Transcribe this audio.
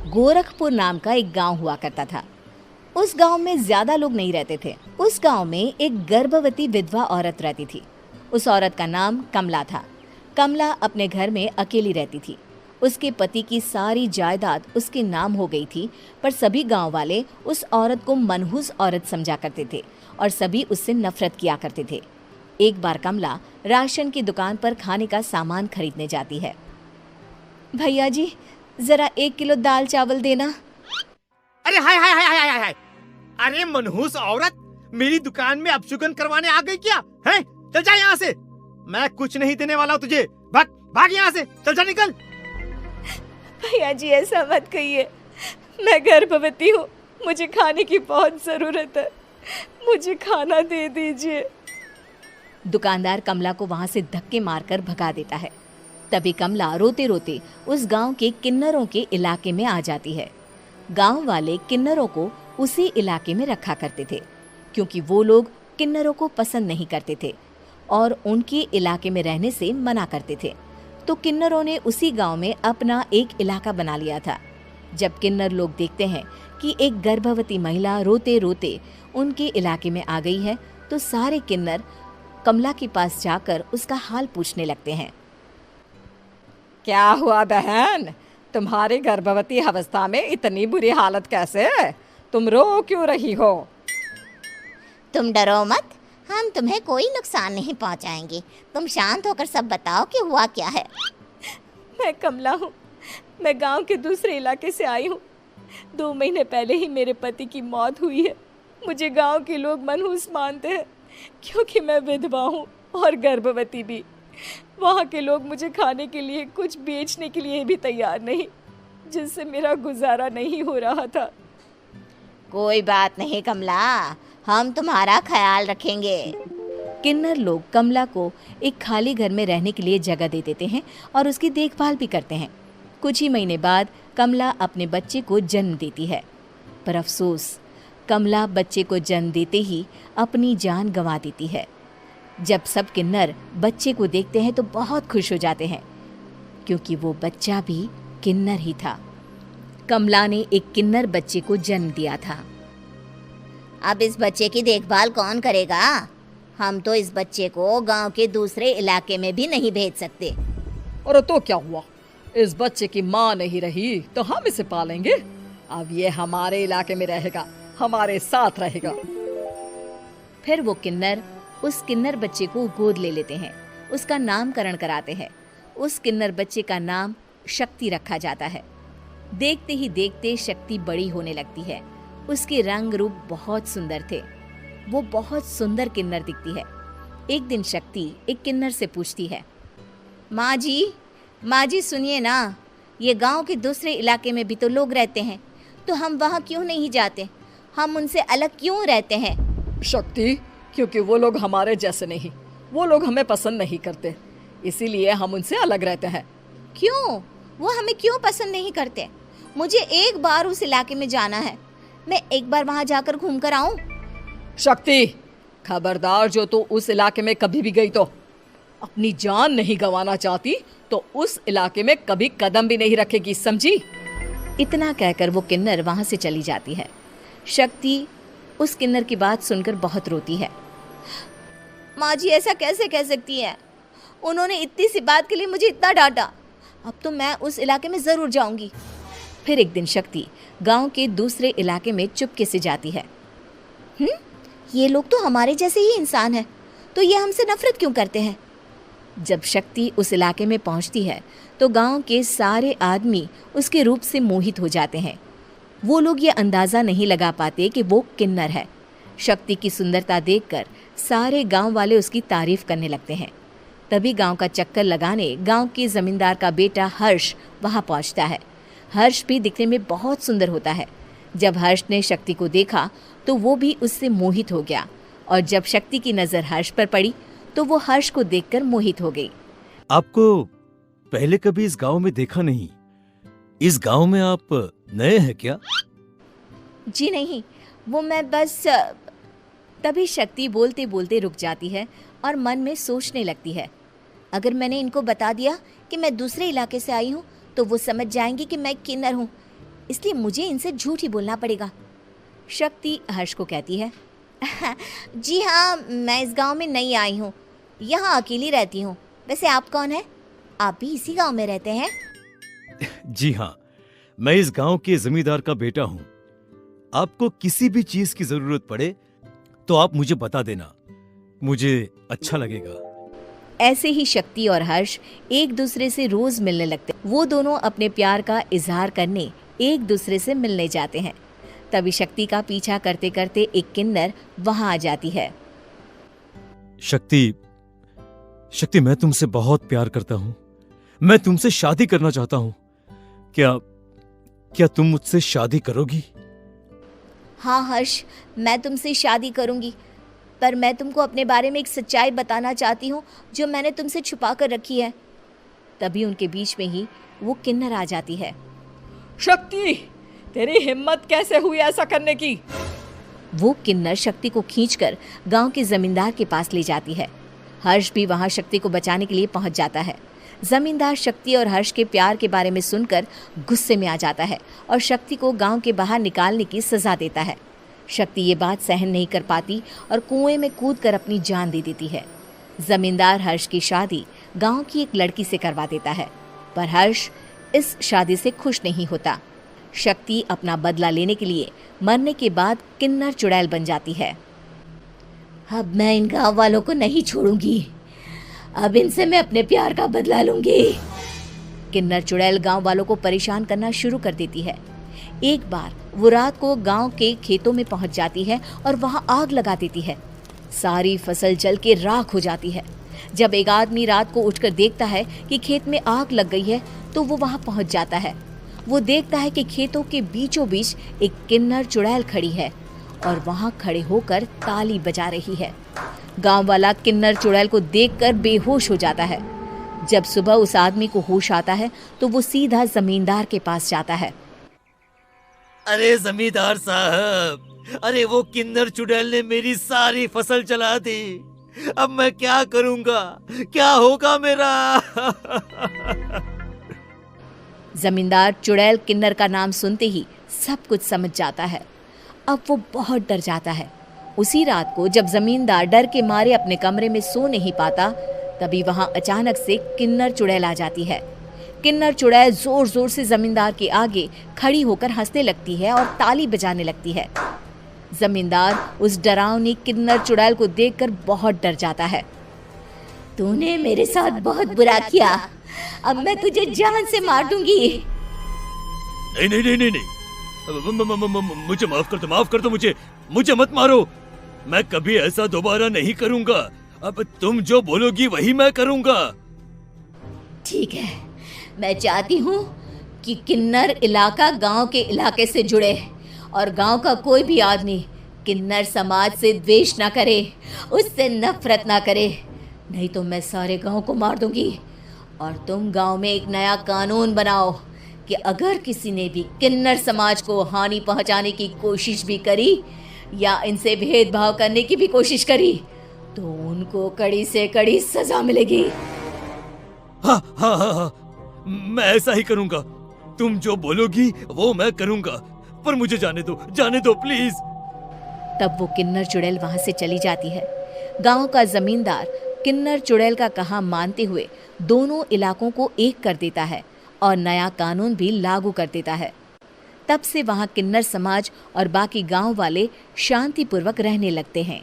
गोरखपुर नाम का एक गांव हुआ करता था। उस गांव में ज्यादा लोग नहीं रहते थे। उस गांव में एक गर्भवती विधवा औरत रहती थी। उस औरत का नाम कमला था। कमला अपने घर में अकेली रहती थी। उसके पति की सारी जायदाद उसके नाम हो गई थी, पर सभी गांव वाले उस औरत को मनहूस औरत समझा करते थे और सभी उससे नफरत किया करते थे। एक बार कमला राशन की दुकान पर खाने का सामान खरीदने जाती है। भैया जी, जरा 1 किलो दाल चावल देना। अरे हाय हाय हाय हाय हाय हाय! अरे मनहूस औरत, मेरी दुकान में अपशुगन करवाने आ गई क्या? हैं? चल जा यहाँ से, मैं कुछ नहीं देने वाला हूँ तुझे। भाग भाग यहाँ से, चल जा, निकल। भैया जी, ऐसा मत कहिए, मैं गर्भवती हूँ, मुझे खाने की बहुत ज़रूरत है, मुझे खाना दे दीजिए। दुकानदार कमला को वहाँ से धक्के मारकर भगा देता है। तभी कमला रोते रोते उस गांव के किन्नरों के इलाके में आ जाती है। गांव वाले किन्नरों को उसी इलाके में रखा करते थे, क्योंकि वो लोग किन्नरों को पसंद नहीं करते थे और उनके इलाके में रहने से मना करते थे। तो किन्नरों ने उसी गांव में अपना एक इलाका बना लिया था। जब किन्नर लोग देखते हैं कि एक गर्भवती महिला रोते रोते उनके इलाके में आ गई है, तो सारे किन्नर कमला के पास जाकर उसका हाल पूछने लगते हैं। क्या हुआ बहन, तुम्हारी गर्भवती अवस्था में इतनी बुरी हालत कैसे है? तुम रो क्यों रही हो? तुम डरो मत, हम तुम्हें कोई नुकसान नहीं पहुंचाएंगे। तुम शांत होकर सब बताओ कि हुआ क्या है। मैं कमला हूँ, मैं गांव के दूसरे इलाके से आई हूँ। 2 महीने पहले ही मेरे पति की मौत हुई है। मुझे गांव के लोग मनहूस मानते हैं, क्योंकि मैं विधवा हूँ और गर्भवती भी। वहाँ के लोग मुझे खाने के लिए कुछ बेचने के लिए भी तैयार नहीं, जिससे मेरा गुजारा नहीं हो रहा था। कोई बात नहीं कमला, हम तुम्हारा ख्याल रखेंगे। किन्नर लोग कमला को एक खाली घर में रहने के लिए जगह दे देते हैं और उसकी देखभाल भी करते हैं। कुछ ही महीने बाद कमला अपने बच्चे को जन्म देती है, पर अफसोस, कमला बच्चे को जन्म देते ही अपनी जान गंवा देती है। जब सब किन्नर बच्चे को देखते हैं तो बहुत खुश हो जाते हैं, क्योंकि वो बच्चा भी किन्नर ही था। कमला ने एक किन्नर बच्चे को जन्म दिया था। अब इस बच्चे की देखभाल कौन करेगा? हम तो इस बच्चे को गांव के दूसरे इलाके में भी नहीं भेज सकते। और तो क्या हुआ, इस बच्चे की माँ नहीं रही तो हम इसे पालेंगे। अब ये हमारे इलाके में रहेगा, हमारे साथ रहेगा। फिर वो किन्नर उस किन्नर बच्चे को गोद ले लेते हैं, उसका नामकरण कराते हैं। उस किन्नर बच्चे का नाम शक्ति रखा जाता है। देखते ही देखते शक्ति बड़ी होने लगती है। उसके रंग रूप बहुत सुंदर थे। वो बहुत सुंदर किन्नर दिखती है। एक दिन शक्ति एक किन्नर से पूछती है, माँ जी सुनिए ना, ये गांव के दूसरे इलाके में भी तो लोग रहते हैं, तो हम वहाँ क्यों नहीं जाते? हम उनसे अलग क्यों रहते हैं? शक्ति, क्योंकि वो लोग हमारे जैसे नहीं, वो लोग हमें पसंद नहीं करते, इसीलिए हम उनसे अलग रहते हैं। क्यों? वो हमें क्यों पसंद नहीं करते? मुझे एक बार उस इलाके में जाना है, मैं एक बार वहाँ जाकर घूम कर आऊँ। शक्ति, खबरदार, जो तू उस इलाके में कभी भी गई तो अपनी जान नहीं गंवाना चाहती तो उस इलाके में कभी कदम भी नहीं रखेगी, समझी? इतना कहकर वो किन्नर वहाँ से चली जाती है। शक्ति उस किन्नर की बात सुनकर बहुत रोती है। माँ जी, ऐसा कैसे कह सकती है? उन्होंने इतनी सी बात के लिए मुझे इतना डांटा। अब तो मैं उस इलाके में ज़रूर जाऊंगी। फिर एक दिन शक्ति गांव के दूसरे इलाके में चुपके से जाती है। ये लोग तो हमारे जैसे ही इंसान हैं, तो ये हमसे नफरत क्यों करते हैं? जब शक्ति उस इलाके में पहुंचती है तो गांव के सारे आदमी उसके रूप से मोहित हो जाते हैं। वो लोग ये अंदाज़ा नहीं लगा पाते कि वो किन्नर है। शक्ति की सुंदरता देखकर सारे गांव वाले उसकी तारीफ करने लगते हैं। तभी गांव का चक्कर लगाने गांव के जमींदार का बेटा हर्ष वहां पहुंचता है। हर्ष भी दिखने में बहुत सुंदर होता है। जब हर्ष ने शक्ति को देखा तो वो भी उससे मोहित हो गया, और जब शक्ति की नज़र हर्ष पर पड़ी तो वो हर्ष को देखकर मोहित हो गई। आपको पहले कभी इस गांव में देखा नहीं। इस गांव में आप नए हैं क्या? जी नहीं, वो मैं बस। तभी शक्ति बोलते बोलते रुक जाती है और मन में सोचने लगती है, अगर मैंने इनको बता दिया कि मैं दूसरे इलाके से आई हूँ तो वो समझ जाएंगे कि मैं किन्नर हूँ। इसलिए मुझे इनसे झूठ ही बोलना पड़ेगा। शक्ति हर्ष को कहती है, जी हाँ, मैं इस गांव में नई आई हूँ, यहाँ अकेली रहती हूँ। वैसे आप कौन है? आप भी इसी गांव में रहते हैं? जी हाँ, मैं इस गांव के जमींदार का बेटा हूँ। आपको किसी भी चीज की जरूरत पड़े तो आप मुझे बता देना, मुझे अच्छा लगेगा। ऐसे ही शक्ति और हर्ष एक दूसरे से रोज मिलने लगते। वो दोनों अपने प्यार का इजहार करने एक दूसरे से मिलने जाते हैं। तभी शक्ति का पीछा करते करते एक किन्नर वहां आ जाती है। शक्ति, शक्ति, मैं तुमसे बहुत प्यार करता हूँ। मैं तुमसे शादी करना चाहता हूँ। क्या तुम मुझसे शादी करोगी? हाँ हर्ष, मैं तुमसे शादी करूंगी, पर मैं तुमको अपने बारे में एक सच्चाई बताना चाहती हूँ जो मैंने तुमसे छुपा कर रखी है। तभी उनके बीच में ही वो किन्नर आ जाती है। शक्ति, तेरी हिम्मत कैसे हुई ऐसा करने की? वो किन्नर शक्ति को खींचकर गांव के जमींदार के पास ले जाती है। हर्ष भी वहां शक्ति को बचाने के लिए पहुंच जाता है। जमींदार शक्ति और हर्ष के प्यार के बारे में सुनकर गुस्से में आ जाता है और शक्ति को गांव के बाहर निकालने की सजा देता है। शक्ति ये बात सहन नहीं कर पाती और कुएं में कूदकर अपनी जान दे देती है। जमींदार हर्ष की शादी गांव की एक लड़की से करवा देता है, पर हर्ष इस शादी से खुश नहीं होता। शक्ति अपना बदला लेने के लिए मरने के बाद किन्नर चुड़ैल बन जाती है। अब मैं इन गांव वालों को नहीं छोड़ूंगी, अब इनसे मैं अपने प्यार का बदला लूंगी। किन्नर चुड़ैल गांव वालों को परेशान करना शुरू कर देती है। एक बार वो रात को गांव के खेतों में पहुंच जाती है और वहां आग लगा देती है। सारी फसल जल के राख हो जाती है। जब एक आदमी रात को उठकर देखता है कि खेत में आग लग गई है तो वो वहां पहुंच जाता है। वो देखता है कि खेतों के बीचों बीच एक किन्नर चुड़ैल खड़ी है और वहां खड़े होकर ताली बजा रही है। गांव वाला किन्नर चुड़ैल को देखकर बेहोश हो जाता है। जब सुबह उस आदमी को होश आता है तो वो सीधा जमींदार के पास जाता है। अरे जमींदार साहब, अरे वो किन्नर चुड़ैल ने मेरी सारी फसल जला दी। अब मैं क्या करूंगा? क्या होगा मेरा? जमींदार चुड़ैल किन्नर का नाम सुनते ही सब कुछ समझ जाता है। अब वो बहुत डर जाता है। उसी रात को जब जमींदार डर के मारे अपने कमरे में सो नहीं पाता, तभी वहां अचानक से किन्नर चुड़ैल आ जाती है। किन्नर चुड़ैल जोर जोर से जमींदार के आगे खड़ी होकर हंसने लगती है और ताली बजाने लगती है। जमींदार उस डरावनी किन्नर चुड़ैल को देखकर बहुत डर जाता है। तूने मेरे साथ बहुत बुरा किया, अब मैं तुझे जान से मार दूंगी। नहीं नहीं नहीं नहीं नहीं, मुझे माफ कर दो, मुझे मत मारो। मैं कभी ऐसा दोबारा नहीं करूंगा। अब तुम जो बोलोगी वही मैं करूंगा। ठीक है, मैं चाहती हूँ कि किन्नर इलाका गांव के इलाके से जुड़े और गांव का कोई भी आदमी किन्नर समाज से द्वेष ना करे, उससे नफरत ना करे, नहीं तो मैं सारे गांव को मार दूंगी। और तुम गांव में एक नया कानून बनाओ कि अगर किसी ने भी किन्नर समाज को हानि पहुंचाने की कोशिश भी करी या इनसे भेदभाव करने की भी कोशिश करी तो उनको कड़ी से कड़ी सजा मिलेगी। हाँ हाँ हाँ हाँ, मैं ऐसा ही करूंगा। तुम जो बोलोगी वो मैं करूंगा, पर मुझे जाने दो प्लीज। तब वो किन्नर चुड़ैल वहां से चली जाती है। गांव का जमींदार किन्नर चुड़ैल का कहा मानते हुए दोनों इलाकों को एक कर देता है और नया कानून भी लागू कर देता है। तब से वहां किन्नर समाज और बाकी गांव वाले शांतिपूर्वक रहने लगते हैं।